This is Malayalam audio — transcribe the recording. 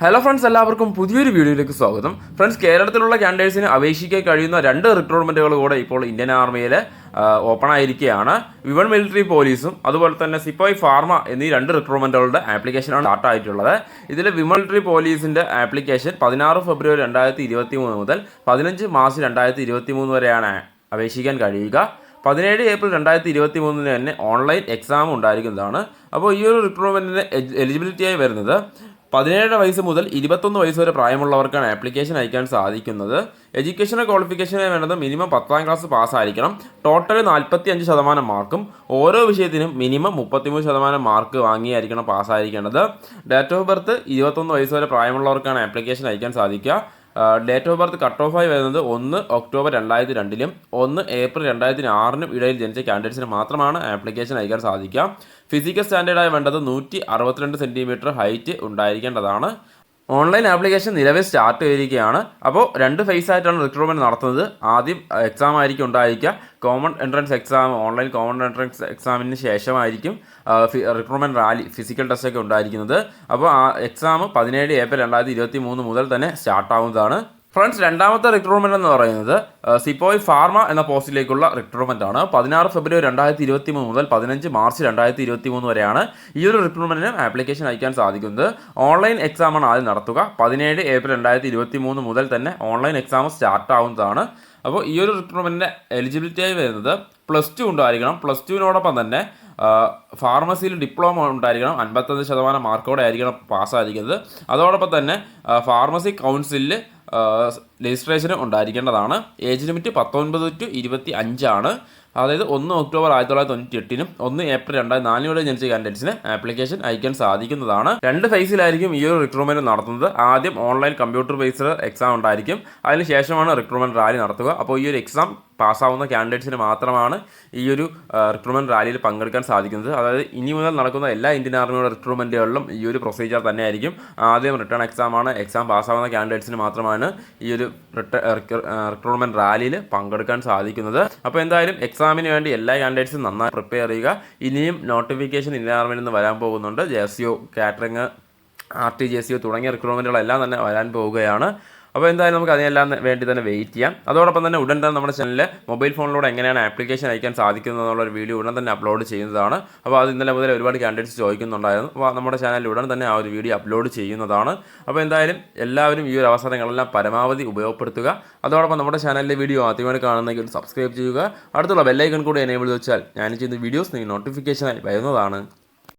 ഹലോ ഫ്രണ്ട്സ്, എല്ലാവർക്കും പുതിയൊരു വീഡിയോയിലേക്ക് സ്വാഗതം. ഫ്രണ്ട്സ്, കേരളത്തിലുള്ള ക്യാൻഡിഡേറ്റ്സിന് അപേക്ഷിക്കാൻ കഴിയുന്ന 2 റിക്രൂട്ട്മെൻറ്റുകൾ കൂടെ ഇപ്പോൾ ഇന്ത്യൻ ആർമിയിൽ ഓപ്പൺ ആയിരിക്കുകയാണ്. വിമൺ മിലിറ്ററി പോലീസും അതുപോലെ തന്നെ സിപ്പായി ഫാർമ എന്നീ 2 റിക്രൂട്ട്മെൻറ്റുകളുടെ ആപ്ലിക്കേഷനാണ് സ്റ്റാർട്ട് ആയിട്ടുള്ളത്. ഇതിൽ വിമൺ മിലിറ്ററി പോലീസിൻ്റെ ആപ്ലിക്കേഷൻ 16 ഫെബ്രുവരി 2023 മുതൽ 15 മാർച്ച് 2023 വരെയാണ് അപേക്ഷിക്കാൻ കഴിയുക. 17 ഏപ്രിൽ 2023 തന്നെ ഓൺലൈൻ എക്സാം ഉണ്ടായിരിക്കുന്നതാണ്. അപ്പോൾ ഈ ഒരു റിക്രൂട്ട്മെൻറ്റിന് എലിജിബിലിറ്റിയായി വരുന്നത് 17 വയസ്സ് മുതൽ 21 വയസ്സ് വരെ പ്രായമുള്ളവർക്കാണ് ആപ്ലിക്കേഷൻ അയക്കാൻ സാധിക്കുന്നത്. എഡ്യൂക്കേഷണൽ ക്വാളിഫിക്കേഷനായി വേണ്ടത് മിനിമം 10ാം ക്ലാസ് പാസ്സായിരിക്കണം. ടോട്ടൽ 45% മാർക്കും ഓരോ വിഷയത്തിനും മിനിമം 33% മാർക്ക് വാങ്ങിയായിരിക്കണം പാസ്സായിരിക്കേണ്ടത്. ഡേറ്റ് ഓഫ് ബർത്ത് 21 വയസ്സ് വരെ പ്രായമുള്ളവർക്കാണ് ആപ്ലിക്കേഷൻ അയക്കാൻ സാധിക്കുക. ഡേറ്റ് ഓഫ് ബർത്ത് കട്ട് ഓഫായി വരുന്നത് 1 ഒക്ടോബർ 2002 1 ഏപ്രിൽ 2006 ഇടയിൽ ജനിച്ച കാൻഡിഡേറ്റ്സിന് മാത്രമാണ് ആപ്ലിക്കേഷൻ അയക്കാൻ സാധിക്കുക. ഫിസിക്കൽ സ്റ്റാൻഡേർഡായി വേണ്ടത് 162 സെൻറ്റിമീറ്റർ ഹൈറ്റ് ഉണ്ടായിരിക്കേണ്ടതാണ്. ഓൺലൈൻ ആപ്ലിക്കേഷൻ നിലവിൽ സ്റ്റാർട്ട് ചെയ്തിരിക്കുകയാണ്. അപ്പോൾ 2 ഫേസ് ആയിട്ടാണ് റിക്രൂട്ട്മെൻറ്റ് നടത്തുന്നത്. ആദ്യം എക്സാം ആയിരിക്കും ഉണ്ടായിരിക്കുക. Common entrance exam, online common entrance എക്സാമിന് ശേഷമായിരിക്കും റിക്രൂട്ട്മെൻറ്റ് റാലി, ഫിസിക്കൽ ടെസ്റ്റൊക്കെ ഉണ്ടായിരിക്കുന്നത്. അപ്പോൾ ആ എക്സാം 17 ഏപ്രിൽ 2023 മുതൽ തന്നെ സ്റ്റാർട്ടാവുന്നതാണ്. ഫ്രണ്ട്സ്, രണ്ടാമത്തെ റിക്രൂട്ട്മെൻറ്റ് എന്ന് പറയുന്നത് സിപ്പോയ് ഫാർമ എന്ന പോസ്റ്റിലേക്കുള്ള റിക്രൂട്ട്മെൻറ്റ് ആണ്. 16 ഫെബ്രുവരി 2023 മുതൽ 15 മാർച്ച് 2023 വരെയാണ് ഈ ഒരു റിക്രൂട്ട്മെൻറ്റിന് ആപ്ലിക്കേഷൻ അയക്കാൻ സാധിക്കുന്നത്. ഓൺലൈൻ എക്സാമാണ് ആദ്യം നടത്തുക. 17 ഏപ്രിൽ 2023 മുതൽ തന്നെ ഓൺലൈൻ എക്സാം സ്റ്റാർട്ട് ആവുന്നതാണ്. അപ്പോൾ ഈ ഒരു റിക്രൂട്ട്മെൻറ്റിൻ്റെ എലിജിബിലിറ്റിയായി വരുന്നത് +2 ഉണ്ടായിരിക്കണം. +2വിനോടൊപ്പം തന്നെ ഫാർമസിയിൽ ഡിപ്ലോമ ഉണ്ടായിരിക്കണം. 55% മാർക്കോടെ ആയിരിക്കണം പാസ്സായിരിക്കുന്നത്. അതോടൊപ്പം തന്നെ ഫാർമസി കൗൺസിലിൽ രജിസ്ട്രേഷനും ഉണ്ടായിരിക്കേണ്ടതാണ്. ഏജ് ലിമിറ്റ് 19 to 25 ആണ്. അതായത് 1 ഒക്ടോബർ 1998 1 ഏപ്രിൽ 2004 ജനിച്ച കാൻഡിഡേറ്റ്സിന് ആപ്ലിക്കേഷൻ അയക്കാൻ സാധിക്കുന്നതാണ്. 2 ഫേസിലായിരിക്കും ഈ ഒരു റിക്രൂട്ട്മെൻറ്റ് നടത്തുന്നത്. ആദ്യം ഓൺലൈൻ കമ്പ്യൂട്ടർ ബേസ്ഡ് എക്സാം ഉണ്ടായിരിക്കും. അതിനുശേഷമാണ് റിക്രൂട്ട്മെൻറ്റ് റാലി നടത്തുക. അപ്പോൾ ഈ ഒരു എക്സാം പാസ്സാവുന്ന കാൻഡിഡേറ്റ്സിന് മാത്രമാണ് ഈ ഒരു റിക്രൂട്ട്മെൻറ്റ് റാലിയിൽ പങ്കെടുക്കാൻ സാധിക്കുന്നത്. അതായത് ഇനി മുതൽ നടക്കുന്ന എല്ലാ ഇന്ത്യൻ ആർമിയുടെ റിക്രൂട്ട്മെൻറ്റുകളിലും ഈ ഒരു പ്രൊസീജിയർ തന്നെയായിരിക്കും. ആദ്യം റിട്ടേൺ എക്സാമാണ്. എക്സാം പാസ്സാവുന്ന കാൻഡിഡേറ്റ്സിന് മാത്രമാണ് ഈ ഒരു റിക്രൂട്ട്മെൻറ്റ് റാലിയിൽ പങ്കെടുക്കാൻ സാധിക്കുന്നത്. അപ്പോൾ എന്തായാലും എക്സാമിന് വേണ്ടി എല്ലാ കാൻഡിഡേറ്റ്സും നന്നായി പ്രിപ്പയർ ചെയ്യുക. ഇനിയും നോട്ടിഫിക്കേഷൻ ഇന്ത്യൻ ആർമിയിൽ നിന്ന് വരാൻ പോകുന്നുണ്ട്. JSU, കാറ്ററിംഗ്, RTGSU തുടങ്ങിയ റിക്രൂട്ട്മെൻറ്റുകളെല്ലാം തന്നെ വരാൻ പോവുകയാണ്. അപ്പോൾ എന്തായാലും നമുക്ക് അതിനെല്ലാം വേണ്ടി തന്നെ വെയിറ്റ് ചെയ്യാം. അതോടൊപ്പം തന്നെ ഉടൻ തന്നെ നമ്മുടെ ചാനലിൽ മൊബൈൽ ഫോണിലൂടെ എങ്ങനെയാണ് ആപ്ലിക്കേഷൻ അയക്കാൻ സാധിക്കുന്നത് എന്നുള്ളൊരു വീഡിയോ ഉടൻ തന്നെ അപ്ലോഡ് ചെയ്യുന്നതാണ്. അപ്പോൾ അത് ഇന്നലെ മുതൽ ഒരുപാട് കാൻഡിഡേറ്റ്സ് ചോദിക്കുന്നുണ്ടായിരുന്നു. അപ്പോൾ നമ്മുടെ ചാനലിൽ ഉടൻ തന്നെ ആ ഒരു വീഡിയോ അപ്ലോഡ് ചെയ്യുന്നതാണ്. അപ്പോൾ എന്തായാലും എല്ലാവരും ഈ ഒരു അവസരങ്ങളെല്ലാം പരമാവധി ഉപയോഗപ്പെടുത്തുക. അതോടൊപ്പം നമ്മുടെ ചാനലിലെ വീഡിയോ ആദ്യമായി കാണുന്നെങ്കിൽ സബ്സ്ക്രൈബ് ചെയ്യുക. അടുത്തുള്ള ബെല്ലൈക്കൺ കൂടി എനേബിൾ വെച്ചാൽ ഞാൻ ചെയ്യുന്ന വീഡിയോസ് നിങ്ങൾക്ക് നോട്ടിഫിക്കേഷനായി വരുന്നതാണ്.